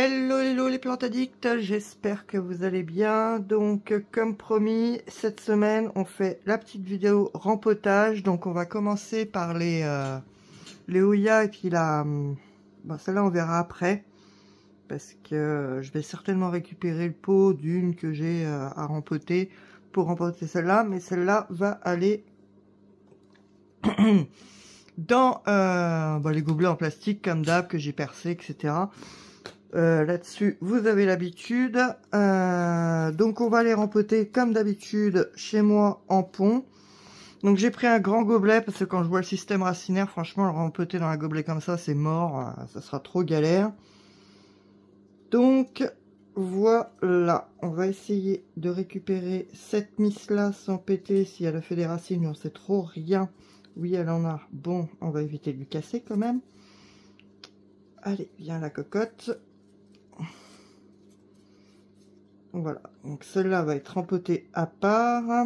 Hello, hello les plantes addicts, j'espère que vous allez bien. Donc comme promis, cette semaine on fait la petite vidéo rempotage. Donc on va commencer par les Hoya et puis bon, celle-là on verra après. Parce que je vais certainement récupérer le pot d'une que j'ai à rempoter pour rempoter celle-là. Mais celle-là va aller dans les gobelets en plastique comme d'hab que j'ai percé, etc. Là-dessus, vous avez l'habitude. Donc, on va les rempoter comme d'habitude chez moi en pont. Donc, j'ai pris un grand gobelet parce que quand je vois le système racinaire, franchement, le rempoter dans un gobelet comme ça, c'est mort. Ça sera trop galère. Donc, voilà. On va essayer de récupérer cette miss-là sans péter. Si elle a fait des racines, on sait trop rien. Oui, elle en a. Bon, on va éviter de lui casser quand même. Allez, viens la cocotte. Voilà, donc celle-là va être rempotée à part.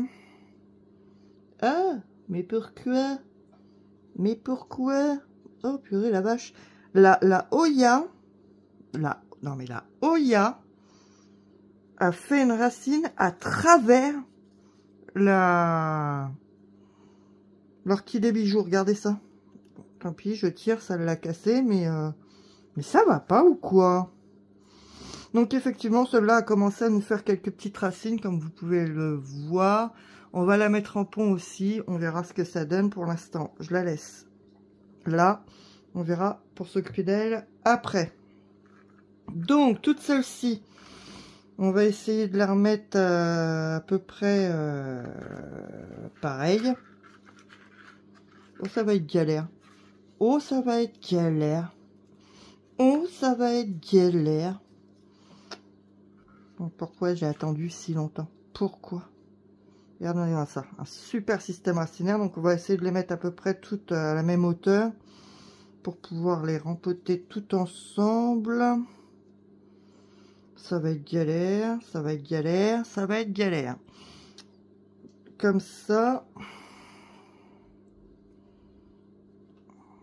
Ah, mais pourquoi? Mais pourquoi? Oh purée, la vache. La Hoya, non mais la Hoya a fait une racine à travers l'orchidée bijou. Regardez ça. Bon, tant pis, je tire, ça l'a cassé, mais ça va pas ou quoi? Donc effectivement, celle-là a commencé à nous faire quelques petites racines, comme vous pouvez le voir. On va la mettre en pont aussi. On verra ce que ça donne. Pour l'instant, je la laisse là. On verra pour s'occuper d'elle après. Donc, toutes celles-ci, on va essayer de la remettre à peu près pareil. Oh, ça va être galère. Oh, ça va être galère. Oh, ça va être galère. Pourquoi j'ai attendu si longtemps? Pourquoi? Regardez ça, un super système racinaire. Donc on va essayer de les mettre à peu près toutes à la même hauteur pour pouvoir les rempoter tout ensemble. Ça va être galère, ça va être galère, ça va être galère. Comme ça.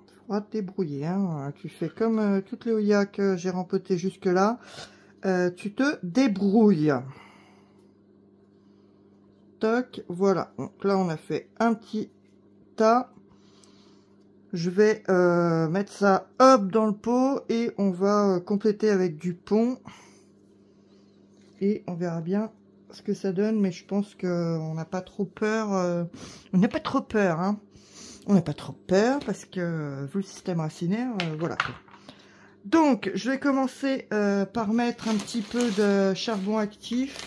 Il faudra te débrouiller, hein. Tu fais comme toutes les Hoya que j'ai rempotées jusque là. Tu te débrouilles. Toc, voilà. Donc là, on a fait un petit tas. Je vais mettre ça hop dans le pot et on va compléter avec du pont. Et on verra bien ce que ça donne. Mais je pense qu'on n'a pas trop peur. On n'a pas trop peur, hein. On n'a pas trop peur parce que vu le système racinaire, voilà. Donc, je vais commencer par mettre un petit peu de charbon actif.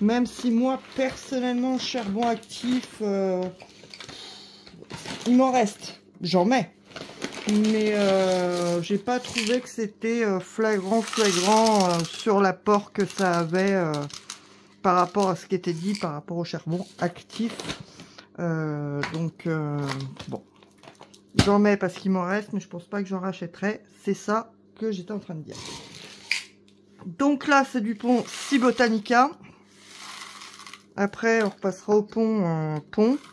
Même si moi, personnellement, charbon actif, il m'en reste. J'en mets. Mais j'ai pas trouvé que c'était flagrant sur l'apport que ça avait par rapport à ce qui était dit par rapport au charbon actif. Bon. J'en mets parce qu'il m'en reste, mais je pense pas que j'en rachèterai. C'est ça que j'étais en train de dire. Donc là, c'est du pont Cibotanica. Après, on repassera au pont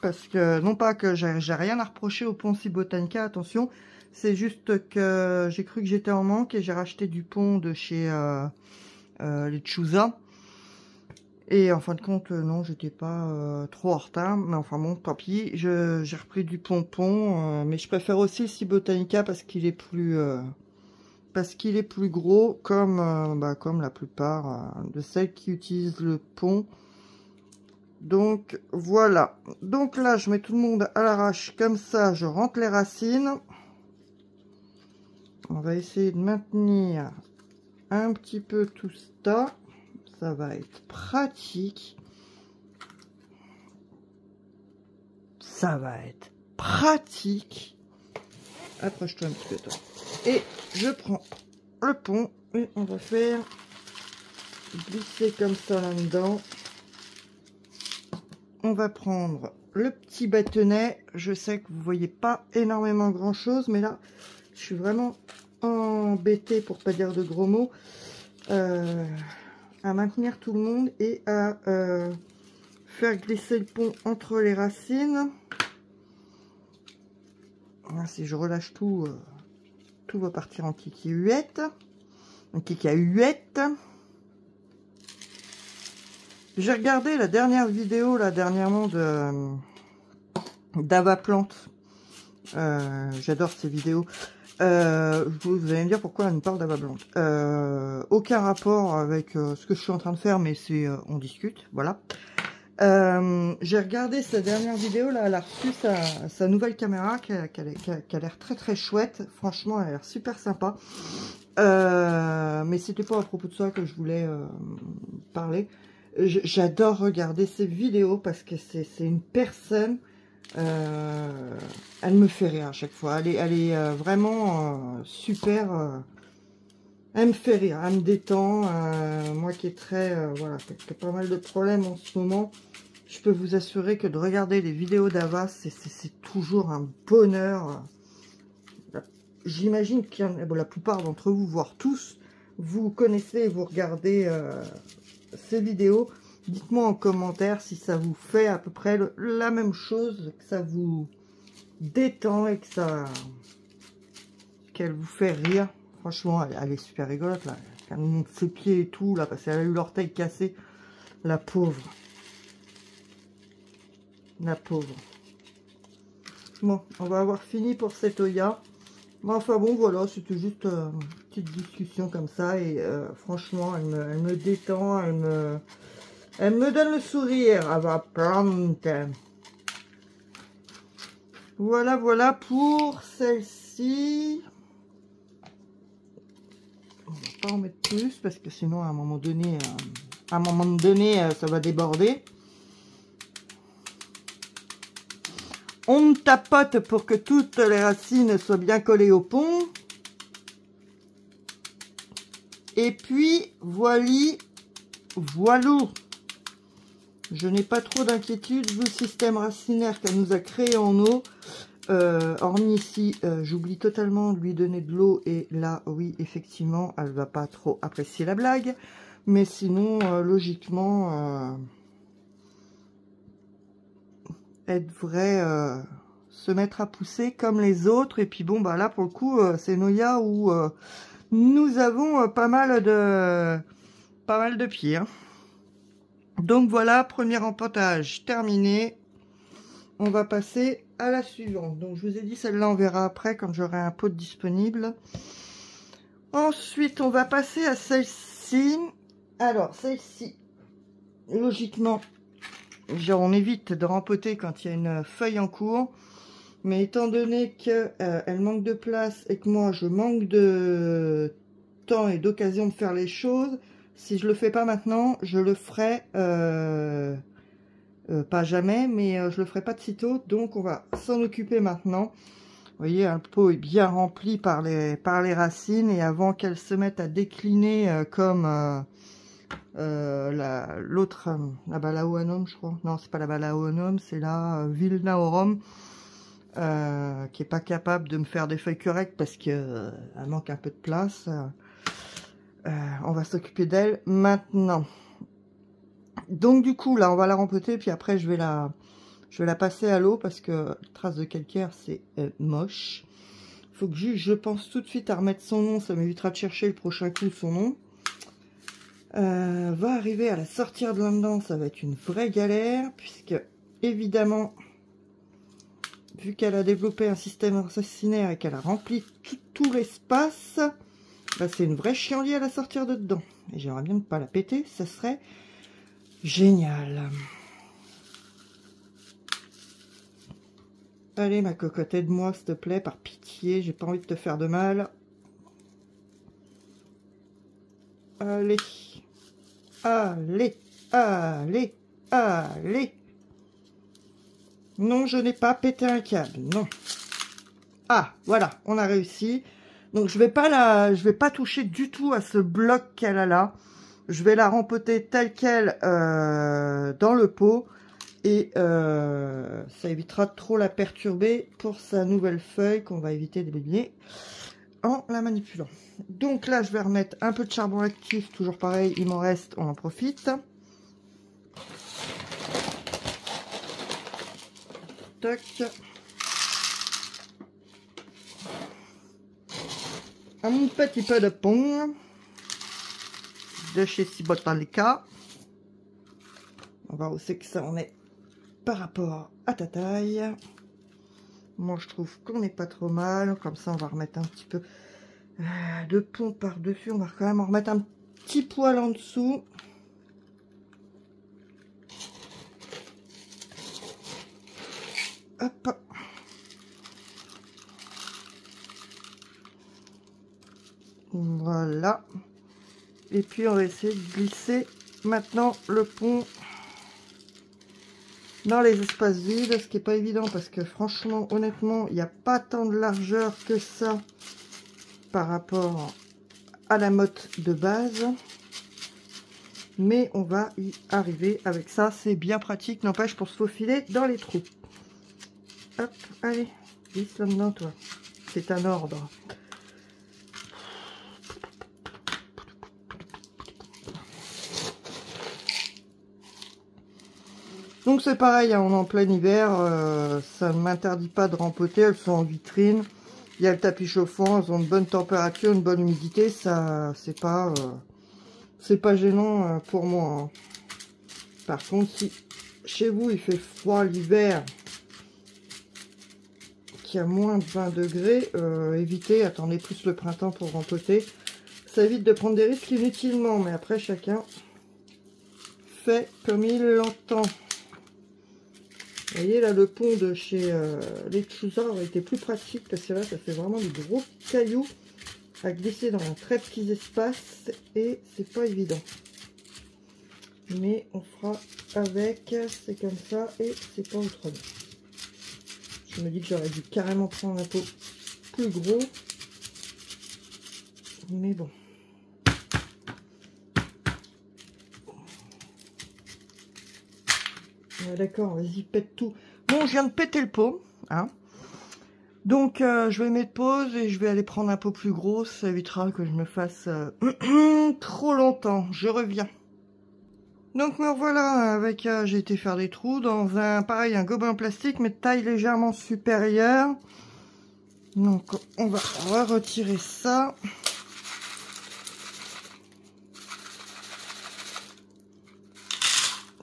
parce que, non pas que j'ai rien à reprocher au pont Cibotanica, attention. C'est juste que j'ai cru que j'étais en manque et j'ai racheté du pont de chez les Chusa. Et en fin de compte, non, j'étais pas trop en retard. Mais enfin bon, tant pis. J'ai repris du pont. Mais je préfère aussi le Cibotanica parce qu'il est plus... gros, comme la plupart de celles qui utilisent le pont. Donc, voilà. Donc là, je mets tout le monde à l'arrache. Comme ça, je rentre les racines. On va essayer de maintenir un petit peu tout ça. Ça va être pratique. Ça va être pratique. Approche-toi un petit peu, toi. Et je prends le pont et on va faire glisser comme ça là-dedans. On va prendre le petit bâtonnet. Je sais que vous voyez pas énormément grand chose, mais là, je suis vraiment embêtée, pour pas dire de gros mots, à maintenir tout le monde et à faire glisser le pont entre les racines. Si je relâche tout, tout va partir en kiki-huette. une cacahuète. J'ai regardé la dernière vidéo, là, dernièrement, d'Ava Plante. J'adore ces vidéos. Vous allez me dire pourquoi elle nous parle d'Ava Plante. Aucun rapport avec ce que je suis en train de faire, mais c'est on discute, voilà. J'ai regardé sa dernière vidéo, là, elle a reçu sa nouvelle caméra qui a l'air très très chouette. Franchement, elle a l'air super sympa. Mais c'était pas à propos de ça que je voulais parler. J'adore regarder ses vidéos parce que c'est une personne, elle me fait rire à chaque fois. Elle est vraiment super. Elle me fait rire, elle me détend. Moi qui est très, voilà, qui a pas mal de problèmes en ce moment, je peux vous assurer que de regarder les vidéos d'Ava, c'est toujours un bonheur. J'imagine que la plupart d'entre vous, voire tous, vous connaissez et vous regardez ces vidéos. Dites-moi en commentaire si ça vous fait à peu près la même chose, que ça vous détend et qu'elle vous fait rire. Franchement, elle est super rigolote là. Elle nous montre ses pieds et tout là, parce qu'elle a eu l'orteil cassé. La pauvre. La pauvre. Bon, on va avoir fini pour cette Oya. Enfin bon, voilà, c'était juste une petite discussion comme ça. Et franchement, elle me détend, elle me donne le sourire. Ava Plante. Voilà, voilà pour celle-ci. On va pas en mettre plus parce que sinon, à un moment donné, ça va déborder. On tapote pour que toutes les racines soient bien collées au pont. Et puis, voilou. Je n'ai pas trop d'inquiétude vu le système racinaire qu'elle nous a créé en eau. Hormis ici, j'oublie totalement de lui donner de l'eau. Et là, oui, effectivement, elle va pas trop apprécier la blague. Mais sinon, logiquement... elle devrait se mettre à pousser comme les autres. Et puis bon, bah là, pour le coup, c'est Noya où nous avons pas mal de pieds. Hein. Donc voilà, premier rempotage terminé. On va passer à la suivante. Donc je vous ai dit, celle-là, on verra après quand j'aurai un pot disponible. Ensuite, on va passer à celle-ci. Alors, celle-ci, logiquement... Genre, on évite de rempoter quand il y a une feuille en cours. Mais étant donné qu'elle manque de place et que moi, je manque de temps et d'occasion de faire les choses, si je le fais pas maintenant, je le ferai pas jamais, mais je le ferai pas de sitôt. Donc, on va s'en occuper maintenant. Vous voyez, le pot est bien rempli par les racines. Et avant qu'elles se mettent à décliner comme... l'autre, la Balaoanum, je crois. Non, c'est pas la Balaoanum, c'est la Vilnaorum, qui est pas capable de me faire des feuilles correctes parce que elle manque un peu de place. On va s'occuper d'elle maintenant. Donc du coup, là, on va la rempoter, puis après, je vais la passer à l'eau parce que trace de calcaire, c'est moche. Faut que je pense tout de suite à remettre son nom, ça m'évitera de chercher le prochain coup son nom. Va arriver à la sortir de là-dedans, ça va être une vraie galère, puisque évidemment, vu qu'elle a développé un système racinaire et qu'elle a rempli tout l'espace, bah c'est une vraie chienlit à la sortir de dedans. Et j'aimerais bien ne pas la péter, ça serait génial. Allez ma cocotte, aide-moi s'il te plaît, par pitié, j'ai pas envie de te faire de mal. Allez. Allez, allez, allez. Non, je n'ai pas pété un câble, non. Ah, voilà, on a réussi. Donc, je vais pas toucher du tout à ce bloc qu'elle a là. Je vais la rempoter telle qu'elle dans le pot. Et ça évitera de trop la perturber pour sa nouvelle feuille qu'on va éviter d'éliminer en la manipulant. Donc là, je vais remettre un peu de charbon actif, toujours pareil, il m'en reste, on en profite. Tac. Un petit peu de pont. de chez Cibotalika. On va voir où c'est que ça en est par rapport à ta taille. Moi, je trouve qu'on n'est pas trop mal. Comme ça, on va remettre un petit peu de pont par-dessus. On va quand même en remettre un petit poil en dessous. Hop. Voilà. Et puis, on va essayer de glisser maintenant le pont dans les espaces vides, ce qui n'est pas évident parce que franchement, honnêtement, il n'y a pas tant de largeur que ça par rapport à la motte de base. Mais on va y arriver avec ça, c'est bien pratique, n'empêche pour se faufiler dans les trous. Hop, allez, glisse là-dedans toi, c'est un ordre. Donc c'est pareil, hein, on est en plein hiver, ça ne m'interdit pas de rempoter, elles sont en vitrine. Il y a le tapis chauffant, elles ont une bonne température, une bonne humidité, ça c'est pas gênant pour moi. Hein. Par contre, si chez vous il fait froid l'hiver, qu'il y a moins de 20 degrés, évitez, attendez plus le printemps pour rempoter. Ça évite de prendre des risques inutilement, mais après chacun fait comme il l'entend. Vous voyez là, le pont de chez les Chooser aurait été plus pratique parce que là ça fait vraiment des gros cailloux à glisser dans un très petits espaces et c'est pas évident. Mais on fera avec, c'est comme ça et c'est pas autrement. Je me dis que j'aurais dû carrément prendre un pot plus gros, mais bon. D'accord, vas-y, pète tout. Bon, je viens de péter le pot, hein. Donc, je vais mettre pause et je vais aller prendre un pot plus gros. Ça évitera que je me fasse trop longtemps. Je reviens. Donc, me voilà avec... j'ai été faire des trous dans un, pareil, un gobelet en plastique, mais de taille légèrement supérieure. Donc, on va retirer ça.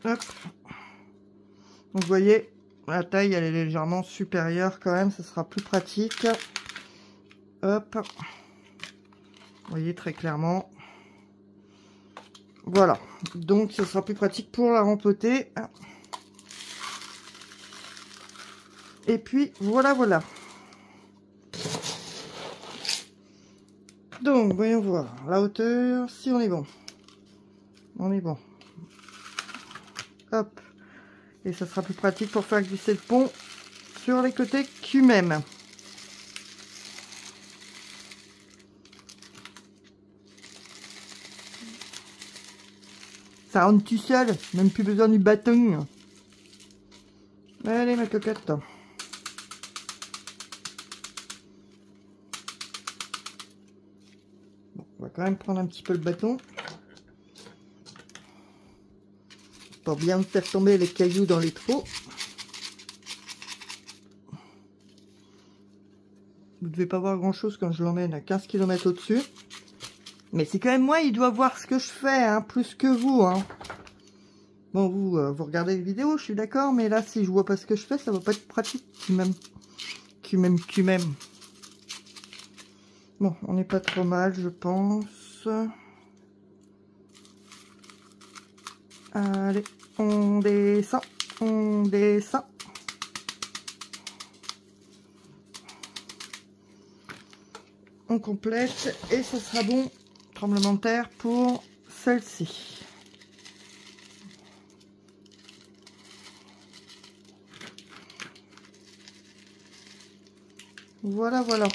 Hop. Donc, vous voyez, la taille, elle est légèrement supérieure quand même. Ça sera plus pratique. Hop. Vous voyez très clairement. Voilà. Donc, ce sera plus pratique pour la rempoter. Et puis, voilà, voilà. Donc, voyons voir. La hauteur, si on est bon. On est bon. Hop. Et ça sera plus pratique pour faire glisser le pont sur les côtés Q-même. Ça rentre tout seul, même plus besoin du bâton. Allez ma cocotte. Bon, on va quand même prendre un petit peu le bâton. Pour bien faire tomber les cailloux dans les trous. Vous ne devez pas voir grand chose quand je l'emmène à 15 km au-dessus. Mais c'est quand même moi, il doit voir ce que je fais, hein, plus que vous. Hein. Bon, vous regardez les vidéos, je suis d'accord, mais là, si je vois pas ce que je fais, ça va pas être pratique, même. Même. Bon, on n'est pas trop mal, je pense. Allez, on descend, on descend. On complète et ce sera bon. Tremblement de terre pour celle-ci. Voilà, voilà.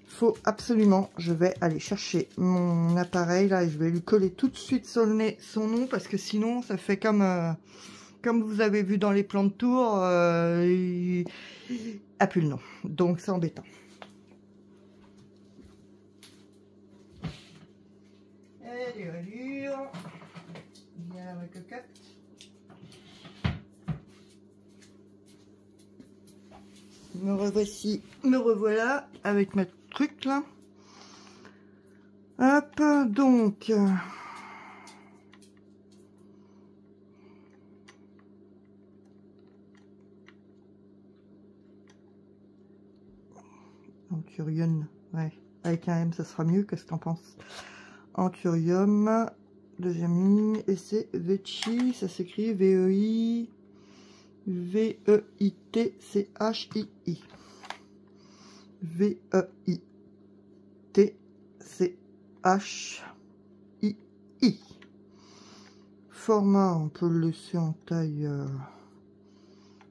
Faut absolument, je vais aller chercher mon appareil là et je vais lui coller tout de suite sur le nez son nom parce que sinon ça fait comme vous avez vu dans les plans de tour, il a plus le nom. Donc c'est embêtant. Allure. Bien ma cocotte. Me revoici, me revoilà avec ma truc là. Hop, donc... Anthurium, ouais, avec un M ça sera mieux, qu'est-ce que t'en penses? Anthurium, deuxième ligne, et c'est Veitchi, ça s'écrit V-E-I, V-E-I-T-C-H-I-I. V-E-I-T-C-H-I-I. Format, on peut le laisser en taille,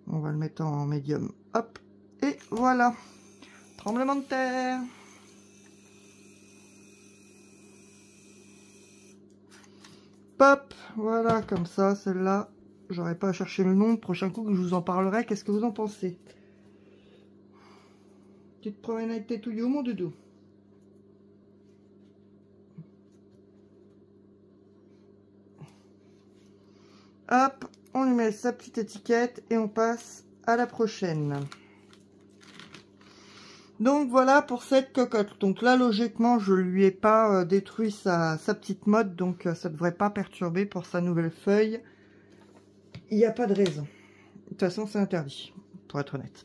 on va le mettre en médium, hop, et voilà. Tremblement de terre. Pop, voilà, comme ça, celle-là, j'aurais pas à chercher le nom. Le prochain coup que je vous en parlerai, qu'est-ce que vous en pensez? Tu te promènes avec tes touillots, mon doudou? Hop, on lui met sa petite étiquette et on passe à la prochaine. Donc voilà pour cette cocotte. Donc là, logiquement, je lui ai pas détruit sa petite mode, donc ça devrait pas perturber pour sa nouvelle feuille. Il n'y a pas de raison. De toute façon, c'est interdit, pour être honnête.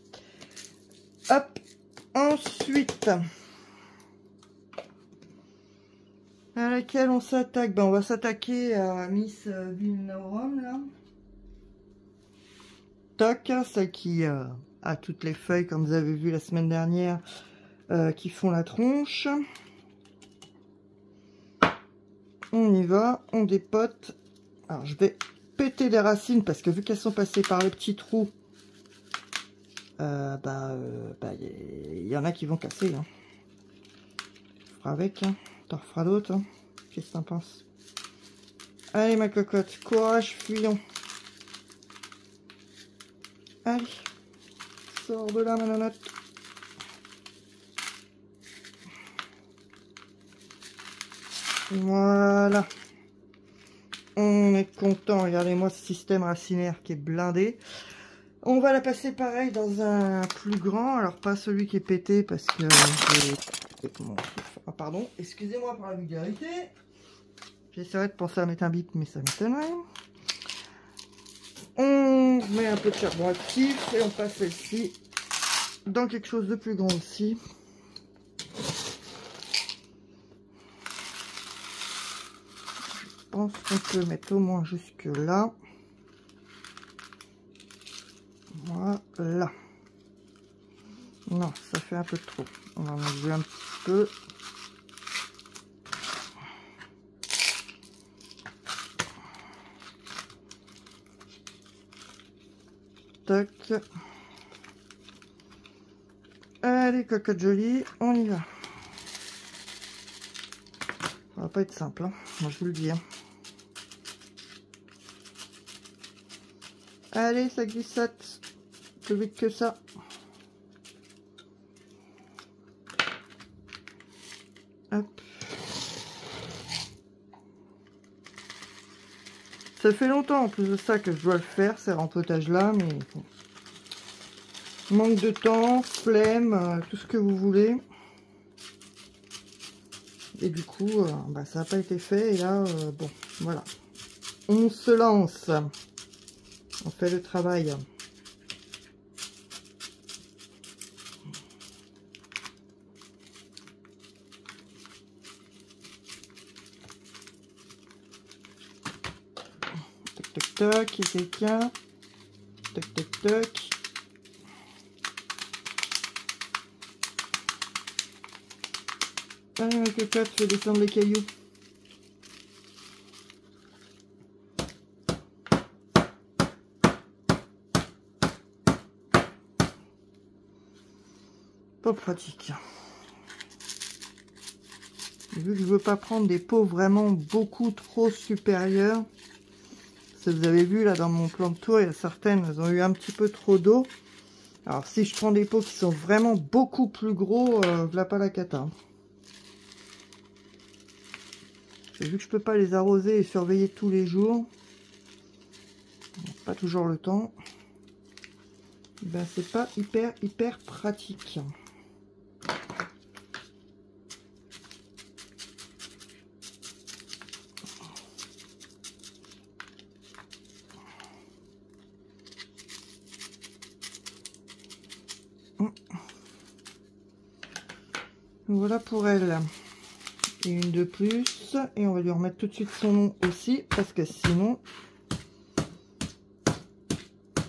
Hop, ensuite, à laquelle on s'attaque? Ben, on va s'attaquer à Miss Villeneuve, là. Toc, celle qui a toutes les feuilles, comme vous avez vu la semaine dernière, qui font la tronche. On y va, on dépote. Alors, je vais péter les racines, parce que vu qu'elles sont passées par le petit trou, il y en a qui vont casser. Hein. On fera avec, hein. T'en referas d'autres. Hein. Qu'est-ce que t'en penses? Allez, ma cocotte, courage, fuyons. Allez, sors de là, ma nonote. Voilà. On est content. Regardez-moi ce système racinaire qui est blindé. On va la passer pareil dans un plus grand. Alors, pas celui qui est pété parce que... Ah, pardon. Excusez-moi pour la vulgarité. J'essaierai de penser à mettre un bip, mais ça m'étonnerait. On met un peu de charbon actif et on passe celle-ci dans quelque chose de plus grand aussi. Je pense qu'on peut mettre au moins jusque là. Voilà. Non, ça fait un peu trop. On va en enlever un petit peu. Tac. Allez, cocotte jolie, on y va. Ça va pas être simple, hein. Moi je vous le dis. Hein. Allez, ça glissate plus vite que ça. Hop. Ça fait longtemps en plus de ça que je dois le faire, ces rempotages là, mais bon. Manque de temps, flemme, tout ce que vous voulez. Et du coup, ça n'a pas été fait. Et là, bon, voilà. On se lance. On fait le travail. Tac, tac, tac. Il y a quelqu'un. Tac, tac, tac. Allez, ma cocotte, fais descendre les cailloux. Pas pratique. Vu que je veux pas prendre des pots vraiment beaucoup trop supérieurs. Ça, vous avez vu là dans mon plan de tour, il y a certaines, elles ont eu un petit peu trop d'eau. Alors si je prends des pots qui sont vraiment beaucoup plus gros, voilà pas la cata. Vu que je peux pas les arroser et surveiller tous les jours, pas toujours le temps, ben c'est pas hyper pratique. Voilà pour elle. Et une de plus. Et on va lui remettre tout de suite son nom aussi. Parce que sinon,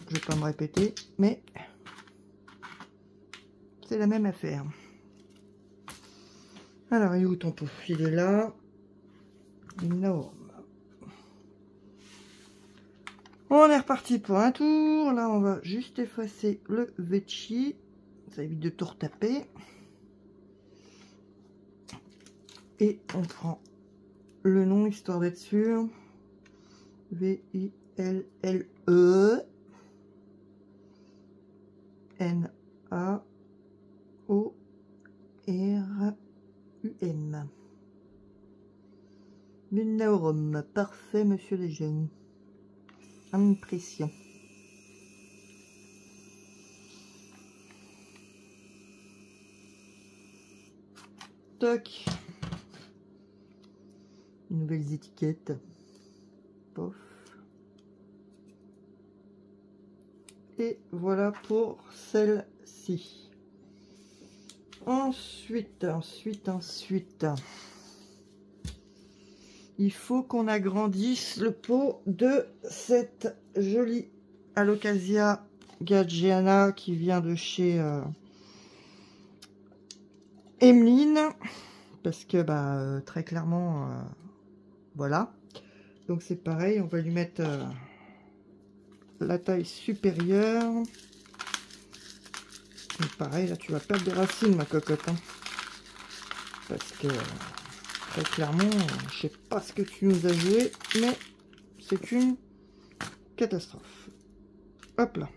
je vais pas me répéter. Mais c'est la même affaire. Alors, il est où ton pot? Il est là. Énorme. On est reparti pour un tour. Là, on va juste effacer le Vecchi. Ça évite de tout retaper. Et on prend le nom, histoire d'être sûr. V-I-L-L-E N-A-O-R-U-M. Lunarum. Parfait, monsieur le jeune. Impression. Toc. Nouvelles étiquettes. Pof. Et voilà pour celle-ci. Ensuite, il faut qu'on agrandisse le pot de cette jolie Alocasia Gadgiana qui vient de chez Emeline. Parce que très clairement, voilà. Donc c'est pareil, on va lui mettre la taille supérieure. Et pareil, là tu vas perdre des racines, ma cocotte. Hein. Parce que très clairement, je sais pas ce que tu nous as joué, mais c'est une catastrophe. Hop là.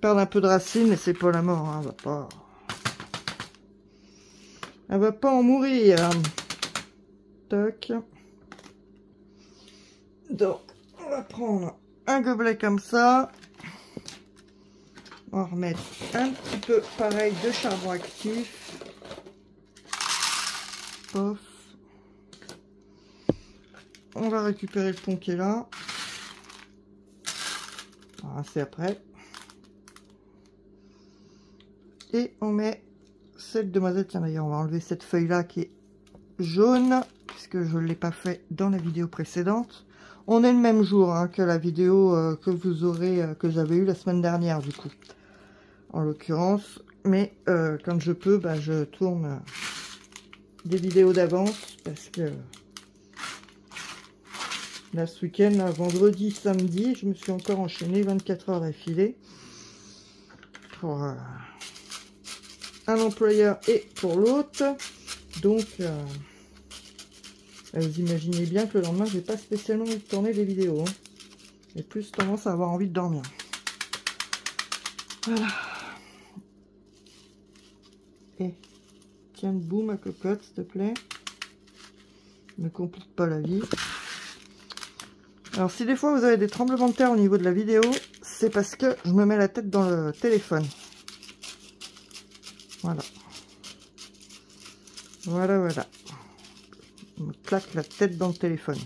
Perdre un peu de racines, mais c'est pas la mort. Hein. Elle va pas en mourir. Toc. Donc, on va prendre un gobelet comme ça. On va remettre un petit peu pareil de charbon actif. Pof. On va récupérer le pont qui est là. Voilà, c'est après. Et on met cette demoiselle. Tiens d'ailleurs, on va enlever cette feuille là qui est jaune. Puisque je ne l'ai pas fait dans la vidéo précédente. On est le même jour hein, que la vidéo que vous aurez, que j'avais eu la semaine dernière du coup. En l'occurrence. Mais quand je peux, je tourne des vidéos d'avance. Parce que là, ce week-end, vendredi, samedi, je me suis encore enchaîné 24 heures d'affilée. Pour un employeur et pour l'autre. Donc, vous imaginez bien que le lendemain, j'ai pas spécialement envie de tourner des vidéos. Hein. J'ai plus tendance à avoir envie de dormir. Voilà. Et tiens debout ma cocotte, s'il te plaît. Ne complique pas la vie. Alors si des fois vous avez des tremblements de terre au niveau de la vidéo, c'est parce que je me mets la tête dans le téléphone. Voilà. Voilà. Je me claque la tête dans le téléphone.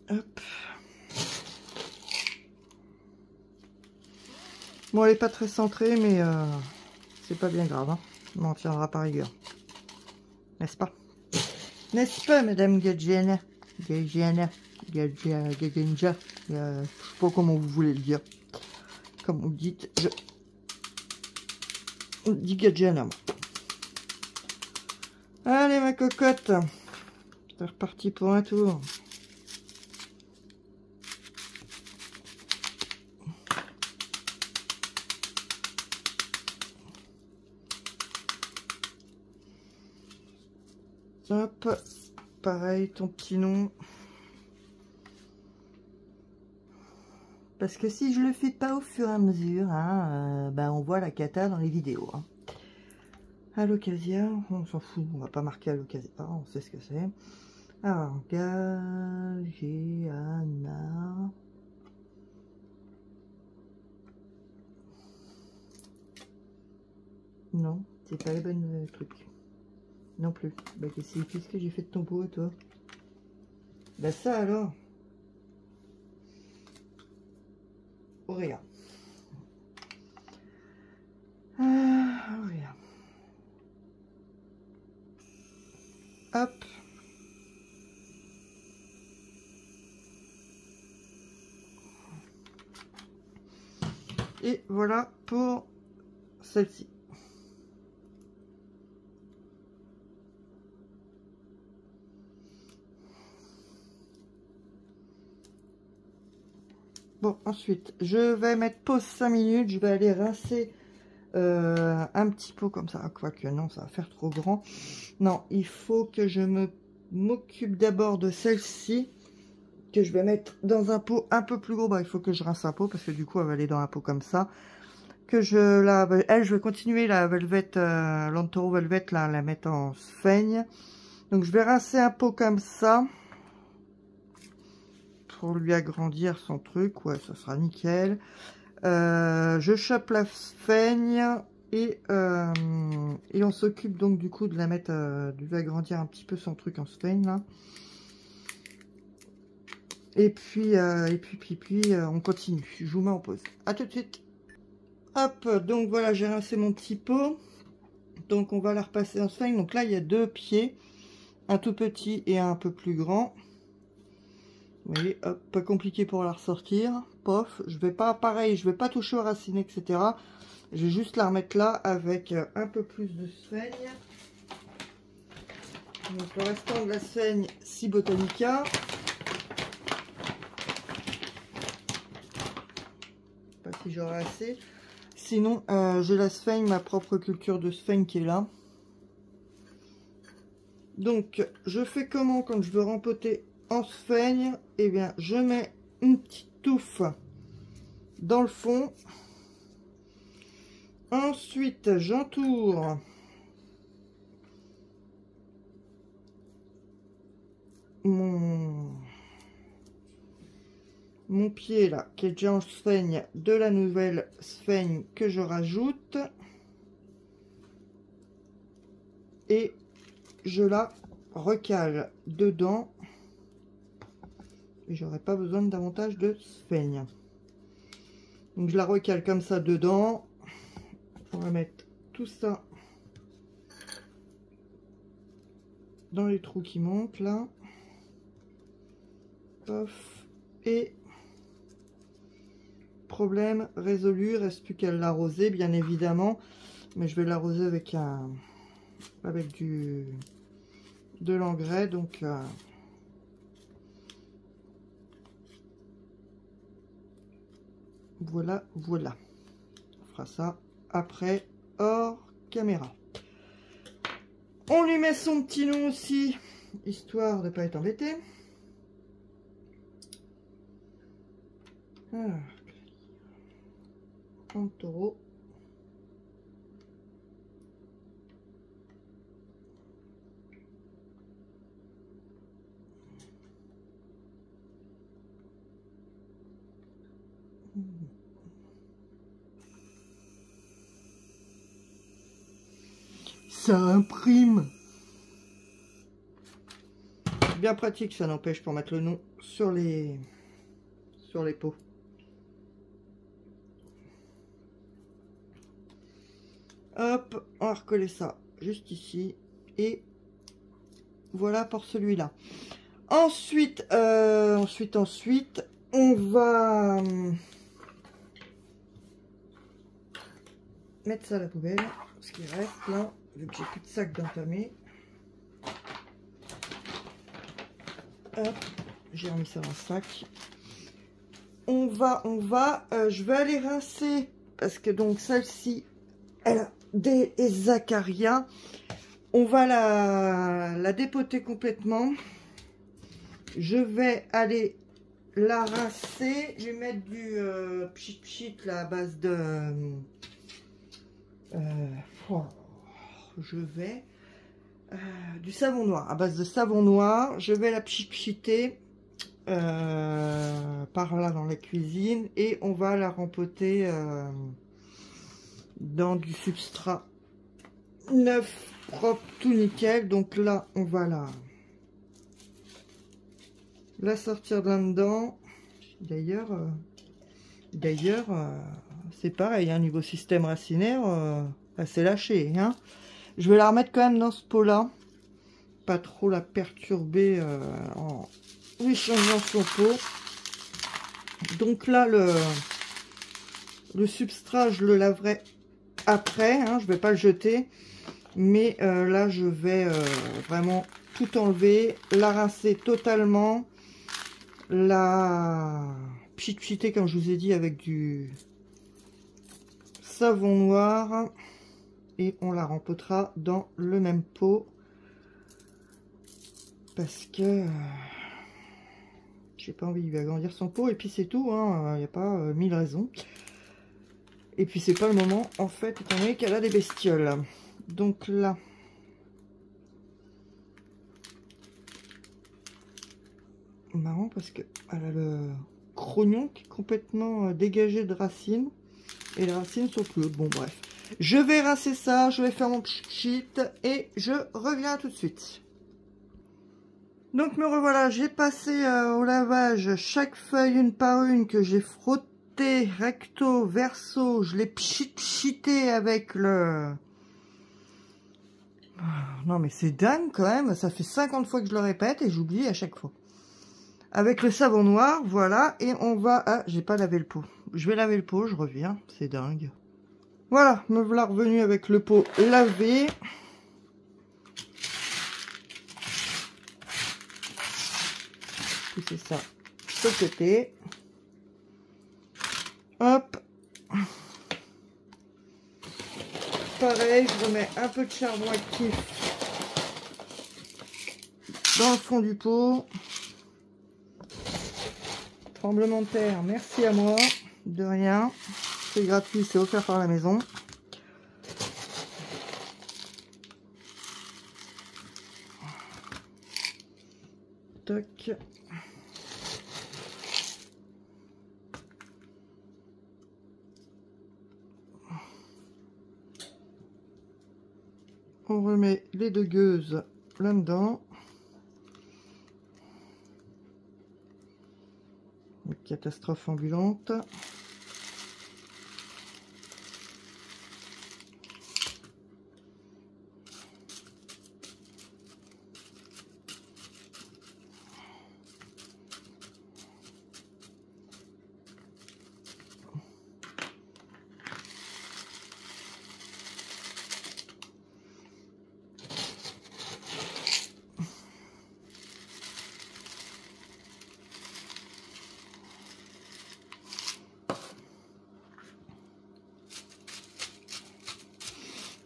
Hop. Bon, elle n'est pas très centrée, mais c'est pas bien grave. Hein. On m'en tiendra par rigueur. N'est-ce pas? N'est-ce pas, Madame Gadjiana? Gadjiana. Gadjanja. Je sais pas comment vous voulez le dire. Comme vous dites, on dit Gadjiana. Allez, ma cocotte. C'est reparti pour un tour. Hop, pareil, ton petit nom. Parce que si je le fais pas au fur et à mesure, hein, on voit la cata dans les vidéos. Hein. Alocasia, on s'en fout, on va pas marquer Alocasia, on sait ce que c'est. Alors, Gadjiana. Non, c'est pas le bon truc. Non plus. Qu'est-ce que j'ai fait de ton pot, toi? Ça alors. Auréa. Auréa. Hop. Et voilà pour celle-ci. Bon, ensuite, je vais mettre pause 5 minutes. Je vais aller rincer un petit pot comme ça. Quoique, non, ça va faire trop grand. Non, il faut que je m'occupe d'abord de celle-ci, que je vais mettre dans un pot un peu plus gros. Bah, il faut que je rince un pot, parce que du coup, elle va aller dans un pot comme ça. Que je la... Elle, je vais continuer la Velvet, l'Antoro Velvet, là, la mettre en sphaigne. Donc, je vais rincer un pot comme ça. Pour lui agrandir son truc, ouais, ça sera nickel. Je chope la sphaigne et on s'occupe donc du coup de la mettre, de lui agrandir un petit peu son truc en sphaigne là. Et puis on continue. Je vous mets en pause. À tout de suite. Hop, donc voilà, j'ai rincé mon petit pot. Donc on va la repasser en sphaigne. Donc là il y a deux pieds, un tout petit et un peu plus grand. Vous voyez, hop, pas compliqué pour la ressortir. Pof, je vais pas, pareil, je vais pas toucher aux racines, etc. Je vais juste la remettre là avec un peu plus de sphaigne. Donc le restant de la sphaigne Cibotanica. Pas si j'aurai assez. Sinon, j'ai la sphaigne, ma propre culture de sphaigne qui est là. Donc, je fais comment quand je veux rempoter en sphaigne? Eh bien, je mets une petite touffe dans le fond. Ensuite, j'entoure mon pied là, qui est déjà en sphaigne, de la nouvelle sphaigne que je rajoute. Et je la recale dedans. Et j'aurai pas besoin davantage de sphaigne. Donc je la recale comme ça dedans. On va mettre tout ça dans les trous qui manquent là. Pof. Et problème résolu. Reste plus qu'à l'arroser bien évidemment. Mais je vais l'arroser avec de l'engrais. Donc voilà. On fera ça après hors caméra. On lui met son petit nom aussi, histoire de ne pas être embêté. Alors, Antoro. Ça imprime. Bien pratique, ça n'empêche pour mettre le nom sur les pots. Hop, on va recoller ça juste ici. Et voilà pour celui-là. Ensuite, on va mettre ça à la poubelle. Ce qui reste là, vu que j'ai plus de sac d'entamer. Hop, j'ai remis ça dans le sac. On va, je vais aller rincer, parce que donc celle-ci, elle a des acarias. On va la dépoter complètement. Je vais aller la rincer. Je vais mettre du pchit pchit là, à base de... je vais... du savon noir, à base de savon noir. Je vais la pchit pchiter par là dans la cuisine. Et on va la rempoter dans du substrat neuf, propre, tout nickel. Donc là, on va la sortir de là-dedans. D'ailleurs, D'ailleurs, c'est pareil, hein, niveau système racinaire, elle s'est lâchée. Hein. Je vais la remettre quand même dans ce pot-là. Pas trop la perturber en lui changeant son pot. Donc là, le substrat, je le laverai après. Hein, je vais pas le jeter. Mais là, je vais vraiment tout enlever, la rincer totalement, la pchiter comme je vous ai dit avec du savon noir et on la rempotera dans le même pot parce que j'ai pas envie de lui agrandir son pot et puis c'est tout, hein, il n'y a pas mille raisons. Et puis c'est pas le moment en fait étant donné qu'elle a des bestioles. Donc là, marrant parce que elle a le crognon qui est complètement dégagé de racines et les racines sont plus hautes. Bon bref, je vais rincer ça, je vais faire mon pchit et je reviens tout de suite. Donc me revoilà, j'ai passé au lavage chaque feuille une par une que j'ai frotté recto verso, je l'ai pchité avec le... Non mais c'est dingue quand même, ça fait 50 fois que je le répète et j'oublie à chaque fois. Avec le savon noir, voilà, et on va... Ah, j'ai pas lavé le pot. Je vais laver le pot, je reviens, c'est dingue. Voilà, me voilà revenu avec le pot lavé. Pousser ça sur le côté. Hop. Pareil, je remets un peu de charbon actif dans le fond du pot. Tremblement de terre, merci à moi, de rien. C'est gratuit, c'est offert par la maison. Toc. On remet les deux gueuses là-dedans. Une catastrophe ambulante.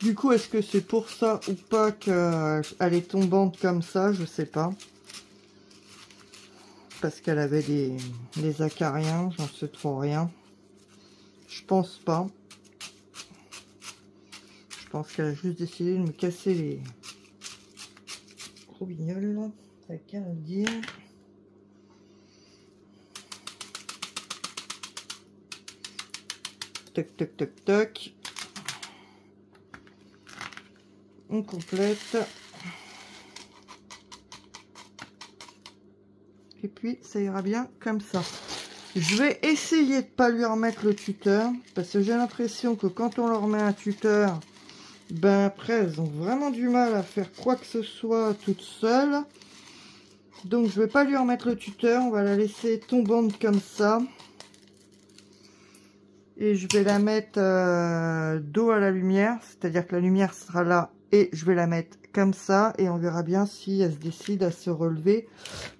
Du coup, est-ce que c'est pour ça ou pas qu'elle est tombante comme ça? Je sais pas. Parce qu'elle avait des acariens, j'en sais trop rien. Je pense pas. Je pense qu'elle a juste décidé de me casser les robignoles. Ça qu'à le dire. Toc, toc, toc, toc. On complète. Et puis, ça ira bien comme ça. Je vais essayer de pas lui remettre le tuteur. Parce que j'ai l'impression que quand on leur met un tuteur, ben après, elles ont vraiment du mal à faire quoi que ce soit toutes seules. Donc, je vais pas lui remettre le tuteur. On va la laisser tombante comme ça. Et je vais la mettre dos à la lumière. C'est-à-dire que la lumière sera là. Et je vais la mettre comme ça. Et on verra bien si elle se décide à se relever.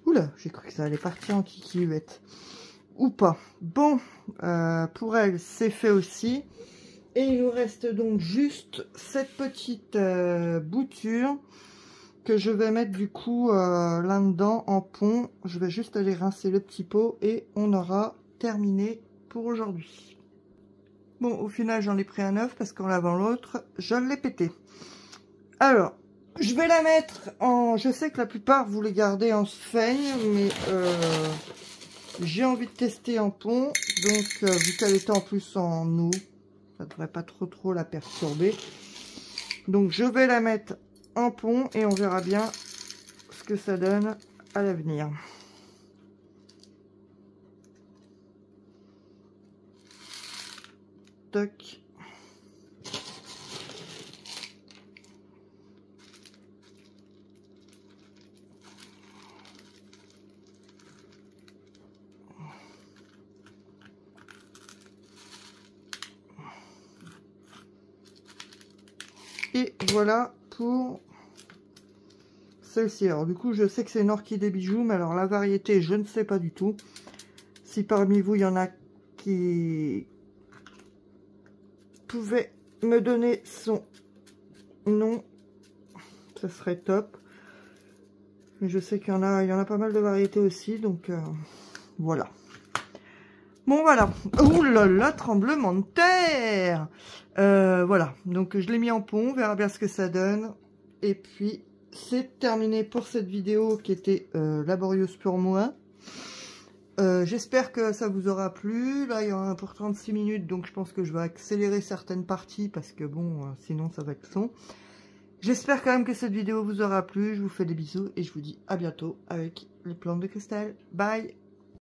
Oula, j'ai cru que ça allait partir en kiki-huette. Ou pas. Bon, pour elle, c'est fait aussi. Et il nous reste donc juste cette petite bouture que je vais mettre du coup là-dedans en pont. Je vais juste aller rincer le petit pot et on aura terminé pour aujourd'hui. Bon, au final, j'en ai pris un neuf parce qu'en lavant l'autre, je l'ai pété. Alors, je vais la mettre en... Je sais que la plupart, vous les gardez en sphaigne, mais j'ai envie de tester en pont. Donc, vu qu'elle était en plus en eau, ça devrait pas trop la perturber. Donc, je vais la mettre en pont et on verra bien ce que ça donne à l'avenir. Toc. Et voilà pour celle-ci. Alors du coup, je sais que c'est une orchidée bijou, mais alors la variété, je ne sais pas du tout. Si parmi vous, il y en a qui pouvaient me donner son nom, ça serait top. Mais je sais qu'il y en a pas mal de variétés aussi, donc voilà. Bon voilà. Ouh là là, tremblement de terre. Voilà, donc je l'ai mis en pont, on verra bien ce que ça donne. Et puis c'est terminé pour cette vidéo qui était laborieuse pour moi. J'espère que ça vous aura plu. Là, il y en a pour 36 minutes, donc je pense que je vais accélérer certaines parties parce que bon, sinon ça va être long. J'espère quand même que cette vidéo vous aura plu. Je vous fais des bisous et je vous dis à bientôt avec les plantes de cristal. Bye!